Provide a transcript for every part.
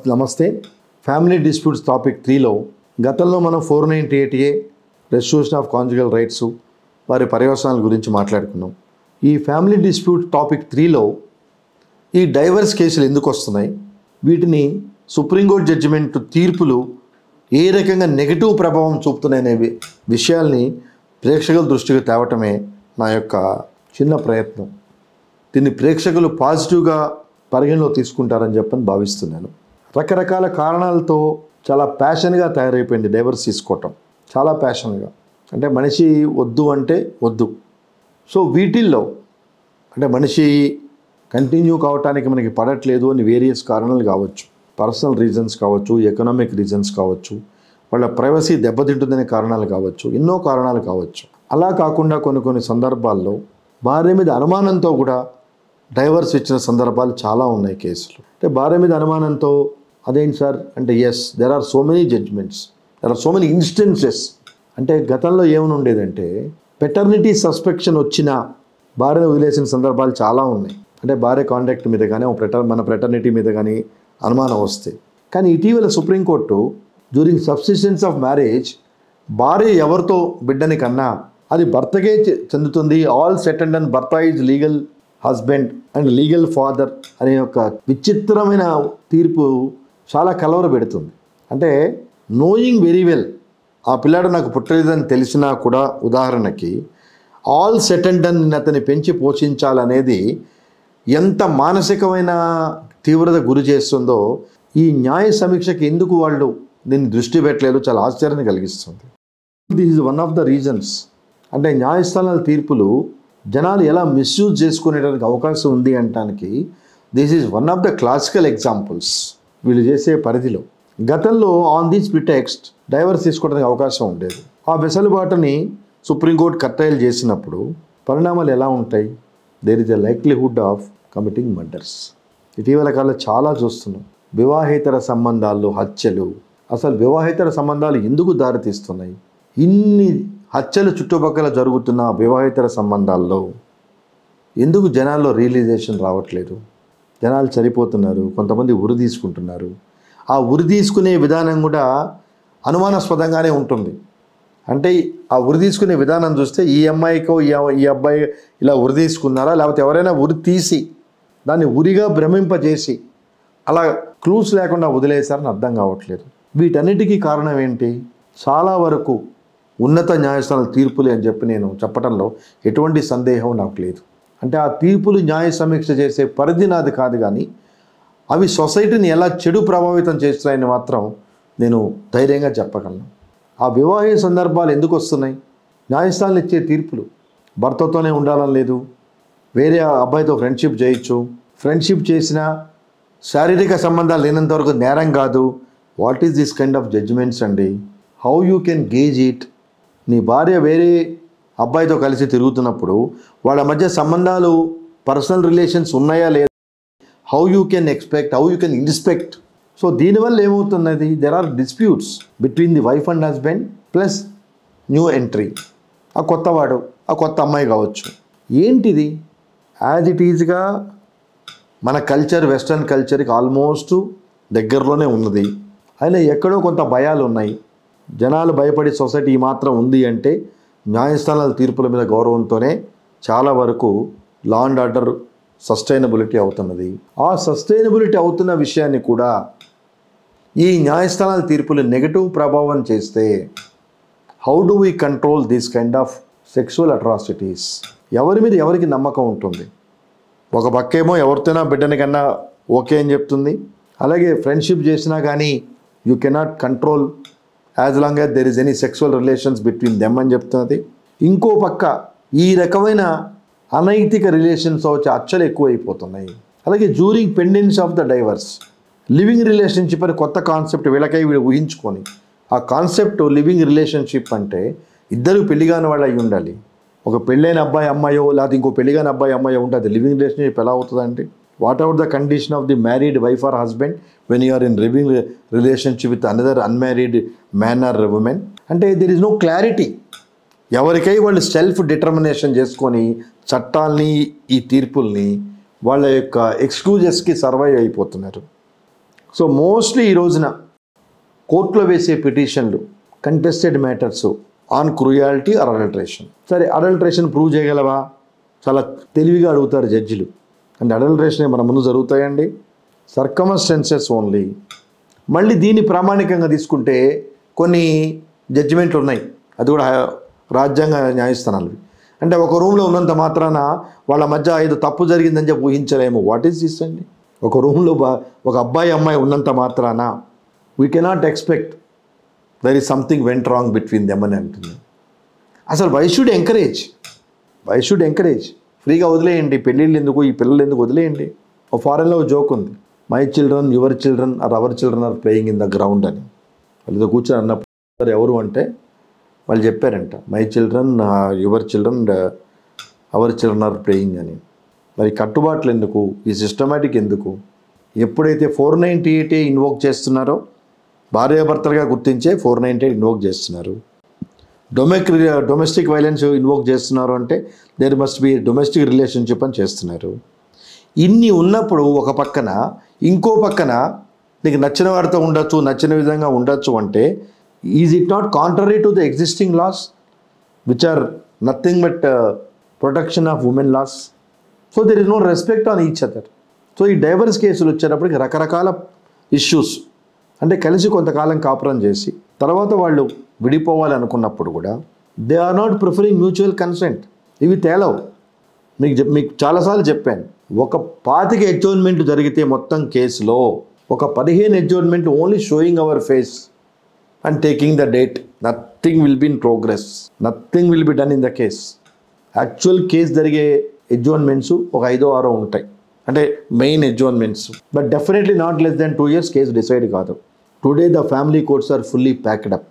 నమస్తే. Family disputes topic 3లో గతంలో మనం 498A restitution of conjugal rights వారి పర్యవసానాల గురించి మాట్లాడుకున్నాం. ఈ ఫ్యామిలీ డిస్ప్యూట్ టాపిక్ 3లో ఈ డైవర్స్ కేసులు ఎందుకు వస్తున్నాయి, వీటిని సుప్రీంకోర్టు జడ్జిమెంట్ తీర్పులు ఏ రకంగా నెగిటివ్ ప్రభావం చూపుతున్నాయనే విషయాల్ని ప్రేక్షకుల దృష్టికి తేవటమే నా యొక్క చిన్న ప్రయత్నం. దీన్ని ప్రేక్షకులు పాజిటివ్గా పరిగణలో తీసుకుంటారని చెప్పని భావిస్తున్నాను. రకరకాల కారణాలతో చాలా ప్యాషన్గా తయారైపోయింది డైవర్స్ తీసుకోవటం, చాలా ప్యాషన్గా. అంటే మనిషి వద్దు అంటే వద్దు. సో వీటిల్లో అంటే మనిషి కంటిన్యూ కావటానికి మనకి పడట్లేదు అని వేరియస్ కారణాలు కావచ్చు, పర్సనల్ రీజన్స్ కావచ్చు, ఎకనామిక్ రీజన్స్ కావచ్చు, వాళ్ళ ప్రైవసీ దెబ్బతింటుందనే కారణాలు కావచ్చు, ఎన్నో కారణాలు కావచ్చు. అలా కాకుండా కొన్ని సందర్భాల్లో భార్య మీద అనుమానంతో కూడా డైవర్స్ ఇచ్చిన సందర్భాలు చాలా ఉన్నాయి కేసులు. అంటే భార్య మీద అనుమానంతో అదేంటి సార్ అంటే yes, there are so many judgements, there are so many instances. అంటే గతంలో ఏమని ఉండేదంటే పెటర్నిటీ సస్పెక్షన్ వచ్చిన భార్యను వదిలేసిన సందర్భాలు చాలా ఉన్నాయి. అంటే భార్య కాంటాక్ట్ మీద కానీ మన పెటర్నిటీ మీద కానీ అనుమానం వస్తే. కానీ ఇటీవల supreme court during subsistence of marriage భార్య ఎవరితో బిడ్డని కన్నా అది భర్తకే చెందుతుంది. ఆల్ సెటిల్డ్ అండ్ భర్త is legal husband and legal father అనే ఒక విచిత్రమైన తీర్పు చాలా కలవరపెడుతుంది. అంటే నోయింగ్ వెరీ వెల్ ఆ పిల్లాడు నాకు పుట్టలేదని తెలిసినా కూడా, ఉదాహరణకి ఆల్ సెటిల్డ్ అని అతన్ని పెంచి పోషించాలనేది ఎంత మానసికమైన తీవ్రత గురి చేస్తుందో ఈ న్యాయ సమీక్షకి ఎందుకు వాళ్ళు దీన్ని దృష్టి పెట్టలేదు చాలా ఆశ్చర్యాన్ని కలిగిస్తుంది. This is one of the reasons. అంటే న్యాయస్థానాల తీర్పులు జనాలు ఎలా మిస్యూజ్ చేసుకునేటానికి అవకాశం ఉంది అనటానికి this is one of the classical examples. వీళ్ళు చేసే పరిధిలో గతంలో ఆన్ దిస్ ప్రిటెక్స్ట్ డైవర్స్ తీసుకోవడానికి అవకాశం ఉండేది. ఆ వెసులుబాటుని సుప్రీంకోర్టు కట్టైలు చేసినప్పుడు పరిణామాలు ఎలా ఉంటాయి? There is a likelihood of committing murders. ఇటీవల కాలంలో చాలా చూస్తున్నాం. వివాహేతర సంబంధాల్లో హత్యలు. అసలు వివాహేతర సంబంధాలు ఎందుకు దారితీస్తున్నాయి? ఇన్ని హత్యలు చుట్టుపక్కల జరుగుతున్న వివాహేతర సంబంధాల్లో ఎందుకు జనాల్లో రియలైజేషన్ రావట్లేదు? జనాలు చనిపోతున్నారు, కొంతమంది ఉరి తీసుకుంటున్నారు. ఆ ఉరి తీసుకునే విధానం కూడా అనుమానాస్పదంగానే ఉంటుంది. అంటే ఆ ఉరి తీసుకునే విధానం చూస్తే ఈ అమ్మాయికో ఈ అబ్బాయి ఇలా ఉరి తీసుకున్నారా, లేకపోతే ఎవరైనా ఉరి తీసి దాన్ని ఉరిగా భ్రమింపజేసి అలా క్లూస్ లేకుండా వదిలేశారని అర్థం కావట్లేదు. వీటన్నిటికీ కారణం ఏంటి? చాలా వరకు ఉన్నత న్యాయస్థానాల తీర్పులే అని చెప్పి నేను చెప్పడంలో ఎటువంటి సందేహం నాకు లేదు. అంటే ఆ తీర్పులు న్యాయ సమీక్ష చేసే పరిధి నాది కాదు, కానీ అవి సొసైటీని ఎలా చెడు ప్రభావితం చేస్తున్నాయని మాత్రం నేను ధైర్యంగా చెప్పగలను. ఆ వివాహ సందర్భాలు ఎందుకు వస్తున్నాయి? న్యాయస్థానాలు ఇచ్చే తీర్పులు భర్తతోనే ఉండాలని లేదు, వేరే అబ్బాయితో ఫ్రెండ్షిప్ చేయొచ్చు, ఫ్రెండ్షిప్ చేసినా శారీరక సంబంధాలు లేనంత వరకు నేరం కాదు. What is this kind of judgements అండి? How you can gauge it? నీ భార్య వేరే అబ్బాయితో కలిసి తిరుగుతున్నప్పుడు వాళ్ళ మధ్య సంబంధాలు, పర్సనల్ రిలేషన్స్ ఉన్నాయా లేదా? How you can expect, how you can inspect? So దీనివల్ల ఏమవుతున్నది? There are disputes between the wife and husband plus new entry, ఆ కొత్తవాడు, ఆ కొత్త అమ్మాయి కావచ్చు. ఏంటిది? యాజ్ ఇట్ ఈజ్గా మన కల్చర్, వెస్ట్రన్ కల్చర్కి ఆల్మోస్ట్ దగ్గరలోనే ఉన్నది. అయినా ఎక్కడో కొంత భయాలు ఉన్నాయి. జనాలు భయపడి సొసైటీ మాత్రం ఉంది అంటే న్యాయస్థానాల తీర్పుల మీద గౌరవంతోనే చాలా వరకు లా అండ్ ఆర్డర్ సస్టైనబిలిటీ అవుతున్నది. ఆ సస్టైనబిలిటీ అవుతున్న విషయాన్ని కూడా ఈ న్యాయస్థానాల తీర్పులు నెగటివ్ ప్రభావం చేస్తే how do we control this kind of sexual atrocities? ఎవరి మీద ఎవరికి నమ్మకం ఉంటుంది? ఒక పక్కేమో ఎవరితోనా బిడ్డని కన్నా ఓకే అని చెప్తుంది, అలాగే ఫ్రెండ్షిప్ చేసినా కానీ you cannot control as long as there is any sexual relations between them అని చెప్తున్నది. ఇంకో పక్క ఈ రకమైన అనైతిక రిలేషన్స్ వచ్చి అచ్చలు ఎక్కువైపోతున్నాయి. అలాగే during pendency of the divorce living relationship అని కొత్త కాన్సెప్ట్ వీళ్ళకై వీళ్ళు ఊహించుకొని, ఆ కాన్సెప్ట్ లివింగ్ రిలేషన్షిప్ అంటే ఇద్దరు పెళ్లిగాని వాళ్ళు అయి ఉండాలి. ఒక పెళ్ళైన అబ్బాయి అమ్మాయో లేకపోతే ఇంకో పెళ్లిగాని అబ్బాయి అమ్మాయో ఉంటుంది. లివింగ్ రిలేషన్షిప్ ఎలా అవుతుందంటే whatever the condition of the married wife or husband when you are in living relationship with another unmarried man or woman. అంటే దెర్ ఇస్ నో క్లారిటీ. ఎవరికై వాళ్ళు సెల్ఫ్ డిటర్మినేషన్ చేసుకొని చట్టాలని, ఈ తీర్పుల్ని వాళ్ళ యొక్క ఎక్స్క్యూజెస్కి సర్వైవ్ అయిపోతున్నారు. సో మోస్ట్లీ ఈ రోజున కోర్టులో వేసే పిటిషన్లు contested matters on cruelty or adulteration. సరే, అడల్ట్రేషన్ ప్రూవ్ చేయగలవా? చాలా తెలివిగా అడుగుతారు జడ్జిలు. అంటే అడల్ట్రేషన్ మన ముందు జరుగుతాయండి, సర్కమస్టెన్సెస్ ఓన్లీ. మళ్ళీ దీన్ని ప్రామాణికంగా తీసుకుంటే కొన్ని జడ్జిమెంట్లు ఉన్నాయి, అది కూడా రాజ్యాంగ న్యాయస్థానాలు. అంటే ఒక రూమ్లో ఉన్నంత మాత్రాన వాళ్ళ మధ్య ఏదో తప్పు జరిగిందని చెప్పి ఊహించలేము. వాట్ ఈస్ దిస్ అండి? ఒక రూమ్లో ఒక అబ్బాయి అమ్మాయి ఉన్నంత మాత్రాన we cannot expect there is something went wrong between them అని అంటుంది. అసలు వై షుడ్ ఎంకరేజ్? ఫ్రీగా వదిలేయండి, పెళ్ళిళ్ళు ఎందుకు, ఈ పిల్లలు ఎందుకు, వదిలేయండి. ఒక ఫారెన్లో జోక్ ఉంది, my children your children are our children are playing in the ground అని. వాళ్ళతో కూర్చొని అన్నప్పుడు ఎవరు అంటే వాళ్ళు చెప్పారంట, my children your children our children are playing అని. మరి కట్టుబాట్లు ఎందుకు, ఈ సిస్టమేటిక్ ఎందుకు? ఎప్పుడైతే 498 ఇన్వోక్ చేస్తున్నారో, భార్యాభర్తలుగా గుర్తించే 498 ఇన్వోక్ చేస్తున్నారు, డొమెస్టిక్ వైలెన్స్ ఇన్వోక్ చేస్తున్నారు అంటే there must be domestic relationship అని చేస్తున్నారు. ఇన్ని ఉన్నప్పుడు ఒక పక్కన, ఇంకో పక్కన నీకు నచ్చిన వాడితో ఉండొచ్చు, నచ్చిన విధంగా ఉండొచ్చు అంటే is it not contrary to the existing laws which are nothing but protection of women laws? So there is no respect on each other. So ఈ డైవర్స్ కేసులు వచ్చేటప్పటికి రకరకాల ఇష్యూస్, అంటే కలిసి కొంతకాలం కాపురం చేసి తర్వాత వాళ్ళు విడిపోవాలనుకున్నప్పుడు కూడా they are not preferring mutual consent. ఇవి తేలవు. మీకు చాలాసార్లు చెప్పాను, ఒక 25 అడ్జోర్న్మెంట్ జరిగితే మొత్తం కేసులో ఒక 15 adjournment only showing our face and taking the date. Nothing will be in progress, nothing will be done in the case. Actual case జరిగే అడ్జోర్న్మెంట్స్ ఒక 5-6 ఉంటాయి, అంటే main adjournments. But definitely not less than 2 years case decide కాదు. Today the family courts are fully packed up.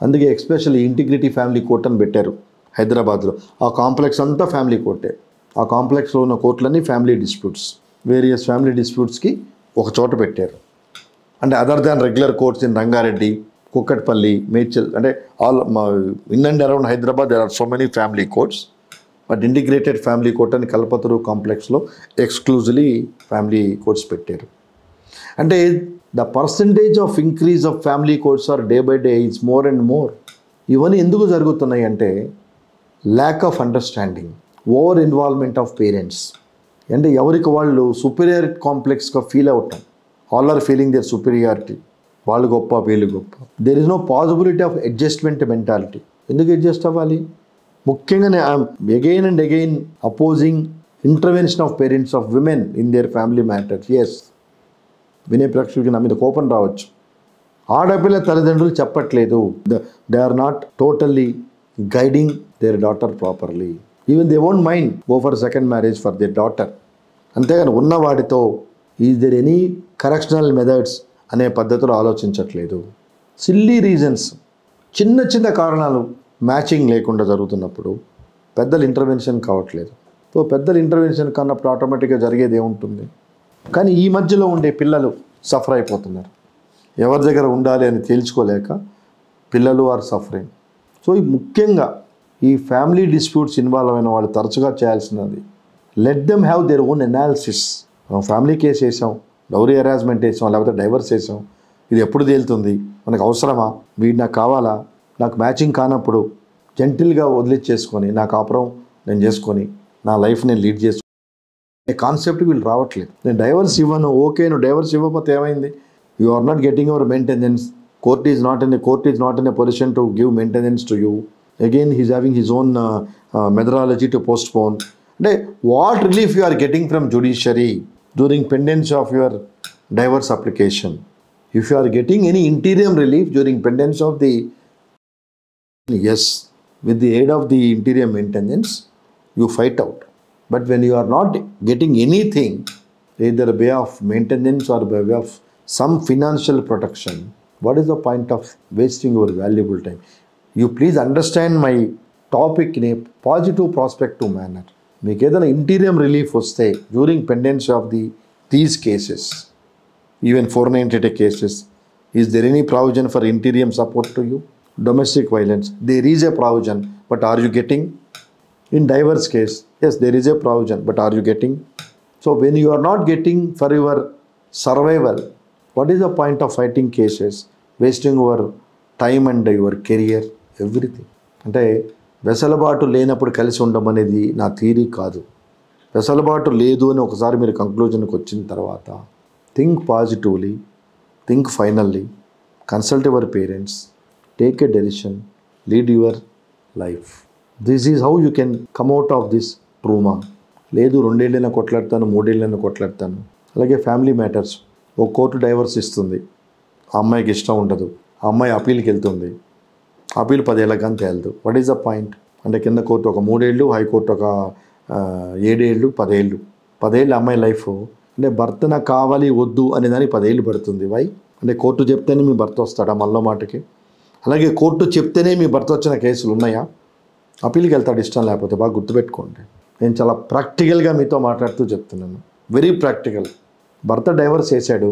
అందుకే especially integrity family court అని పెట్టారు హైదరాబాద్లో. ఆ కాంప్లెక్స్ అంతా ఫ్యామిలీ కోర్టే. ఆ కాంప్లెక్స్లో ఉన్న కోర్టులన్నీ ఫ్యామిలీ డిస్ప్యూట్స్, వేరియస్ ఫ్యామిలీ డిస్ప్యూట్స్కి ఒక చోట పెట్టారు. అంటే other than regular courts in Rangareddy, Kukatpally, Medchal, అంటే all in and around Hyderabad there are so many family courts. But integrated family court అని కల్పతరు కాంప్లెక్స్లో ఎక్స్క్లూజివ్లీ ఫ్యామిలీ కోర్ట్స్ పెట్టారు. అంటే the percentage of increase of family courts are day by day is more and more. ఇవన్నీ ఎందుకు జరుగుతున్నాయి అంటే lack of understanding, over involvement of parents. అంటే ఎవరికి వాళ్ళు సుపీరియర్ కాంప్లెక్స్గా ఫీల్ అవుతాం. All are feeling their superiority, వాళ్ళు గొప్ప వీళ్ళు గొప్ప. There is no possibility of adjustment mentality. ఎందుకు అడ్జస్ట్ అవ్వాలి? ముఖ్యంగా again and again opposing intervention of parents of women in their family matters. Yes, వినే ప్రేక్షకుడికి నా మీద కోపం రావచ్చు. ఆడపిల్ల తల్లిదండ్రులు చెప్పట్లేదు, they are not totally guiding their daughter properly. Even they won't mind go for second marriage for there daughter. అంతేగాని ఉన్నవాడితో is there any correctional methods అనే పద్ధతిలో ఆలోచించట్లేదు. సిల్లీ రీజన్స్, చిన్న చిన్న కారణాలు మ్యాచింగ్ లేకుండా జరుగుతున్నప్పుడు పెద్దల ఇంటర్వెన్షన్ కావట్లేదు. సో పెద్దల ఇంటర్వెన్షన్ కన్నప్పుడు ఆటోమేటిక్గా జరిగేది ఏముంటుంది? కానీ ఈ మధ్యలో ఉండే పిల్లలు సఫర్ అయిపోతున్నారు. ఎవరి దగ్గర ఉండాలి అని తేల్చుకోలేక పిల్లలు ఆర్ సఫరింగ్. సో ముఖ్యంగా ఈ ఫ్యామిలీ డిస్ప్యూట్స్ ఇన్వాల్వ్ అయిన వాళ్ళు తరచుగా చేయాల్సినది, let them have their own analysis. మనం ఫ్యామిలీ కేసు వేసాం, డౌరీ హెరాస్మెంట్ వేసాం, లేకపోతే డైవర్స్ వేసాం, ఇది ఎప్పుడు తేలుతుంది, మనకు అవసరమా, వీడు నాకు కావాలా, నాకు మ్యాచింగ్ కానప్పుడు జెంటిల్గా వదిలిచ్చేసుకొని నా కాపురం నేను చేసుకొని నా లైఫ్ నేను లీడ్ చేసుకొని కాన్సెప్ట్ వీళ్ళు రావట్లేదు. నేను డైవర్స్ ఇవ్వను, ఓకే, నువ్వు డైవర్స్ ఇవ్వకపోతే ఏమైంది? You are not getting your maintenance. Court is not in a position to give maintenance to you. Again he's having his own methodology to postpone. అంటే what relief you are getting from judiciary during pendency of your divorce application? If you are getting any interim relief during pendency of the, yes, with the aid of the interior maintenance, you fight out. But when you are not getting anything, either way of maintenance or by way of some financial protection, what is the point of wasting your valuable time? You please understand my topic in a positive prospective manner. మీకు ఏదైనా interim relief వస్తే during pendency of these cases, even 498 cases, is there any provision for interium support to you? Domestic violence, there is a provision, but are you getting? In divorce case, yes, there is a provision, but are you getting? So when you are not getting for your survival, What is the point of fighting cases, wasting your time and your career, everything? అంటే వెసలుబాటు లేనప్పుడు కలిసి ఉండడం అనేది నా theory కాదు. వెసలుబాటు లేదు అని ఒకసారి మీరు కంక్లూజన్కి వచ్చిన తర్వాత think positively, think finally, consult your parents, take a decision, lead your life. This is how you can come out of this trauma. లేదు 2 ఏళ్ళైనా కొట్లాడతాను, 3 ఏళ్ళైనా కొట్లాడతాను. అలాగే ఫ్యామిలీ మ్యాటర్స్, ఓ కోర్టు డైవర్స్ ఇస్తుంది, ఆ అమ్మాయికి ఇష్టం ఉండదు, ఆ అమ్మాయి అపీల్కి వెళ్తుంది, అపీల్ 10 ఏళ్ళ కానీ తేలదు. What is the point? అంటే కింద కోర్టు ఒక 3 ఏళ్ళు, హైకోర్టు ఒక 7 ఏళ్ళు, 10 ఏళ్ళు. 10 ఏళ్ళు అమ్మాయి లైఫ్. అంటే భర్త నాకు కావాలి వద్దు అనే దానికి 10 ఏళ్ళు పడుతుంది. వై? అంటే కోర్టు చెప్తేనే మీ భర్త వస్తాడా మళ్ళీ మాటకి? అలాగే కోర్టు చెప్తేనే మీ భర్త వచ్చిన కేసులు ఉన్నాయా? అపీల్కి వెళ్తాడు ఇష్టం లేకపోతే. బాగా గుర్తుపెట్టుకోండి. నేను చాలా ప్రాక్టికల్గా మీతో మాట్లాడుతూ చెప్తున్నాను, వెరీ ప్రాక్టికల్. భర్త డైవర్స్ చేశాడు,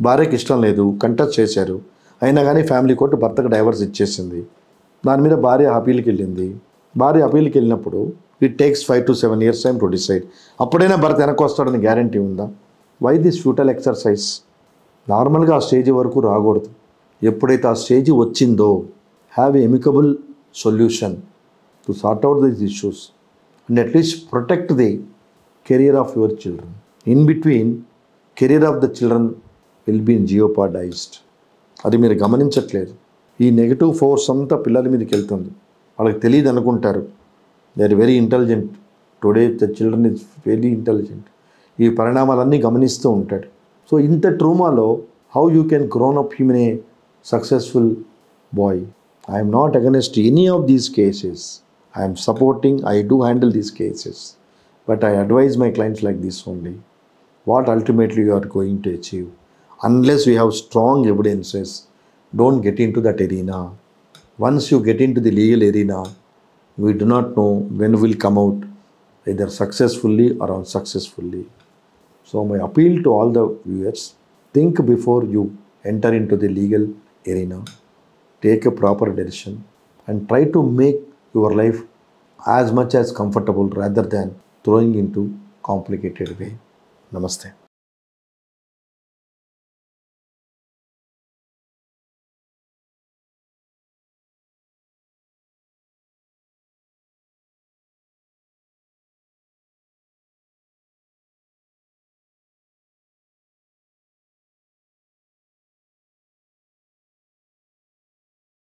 భార్యకి ఇష్టం లేదు, కంటెస్ట్ చేశారు, అయినా కానీ ఫ్యామిలీ కోర్టు భర్తకు డైవర్స్ ఇచ్చేసింది. దాని మీద భార్య అపీల్కి వెళ్ళింది. భార్య అపీల్కి వెళ్ళినప్పుడు it takes 5 to 7 years time to decide. అప్పుడైనా భర్త వెనక్కి వస్తాడని గ్యారంటీ ఉందా? Why this futile exercise? నార్మల్గా ఆ స్టేజ్ వరకు రాకూడదు. ఎప్పుడైతే ఆ స్టేజ్ వచ్చిందో have a amicable solution to sort out these issues and at least protect the career of your children. In between, career of the children will be jeopardized. అది మీరు గమనించట్లేదు. ఈ నెగటివ్ ఫోర్స్ అంతా పిల్లల మీదకి వెళ్తుంది. వాళ్ళకి తెలియదు అనుకుంటారు. They are very intelligent. Today the children is very intelligent. ఈ పరిణామాలన్నీ గమనిస్తూ ఉంటాడు. సో ఇంత ట్రూమాలో how you can grown up human a successful boy. I'm not against any of these cases. I am supporting, I do handle these cases, but I advise my clients like this only. What ultimately you are going to achieve, unless you have strong evidences, don't get into that arena. Once you get into the legal arena, we do not know when we will come out, either successfully or unsuccessfully. So my appeal to all the viewers, think before you enter into the legal arena, take a proper decision and try to make your life as much as comfortable rather than throwing into complicated way. Namaste.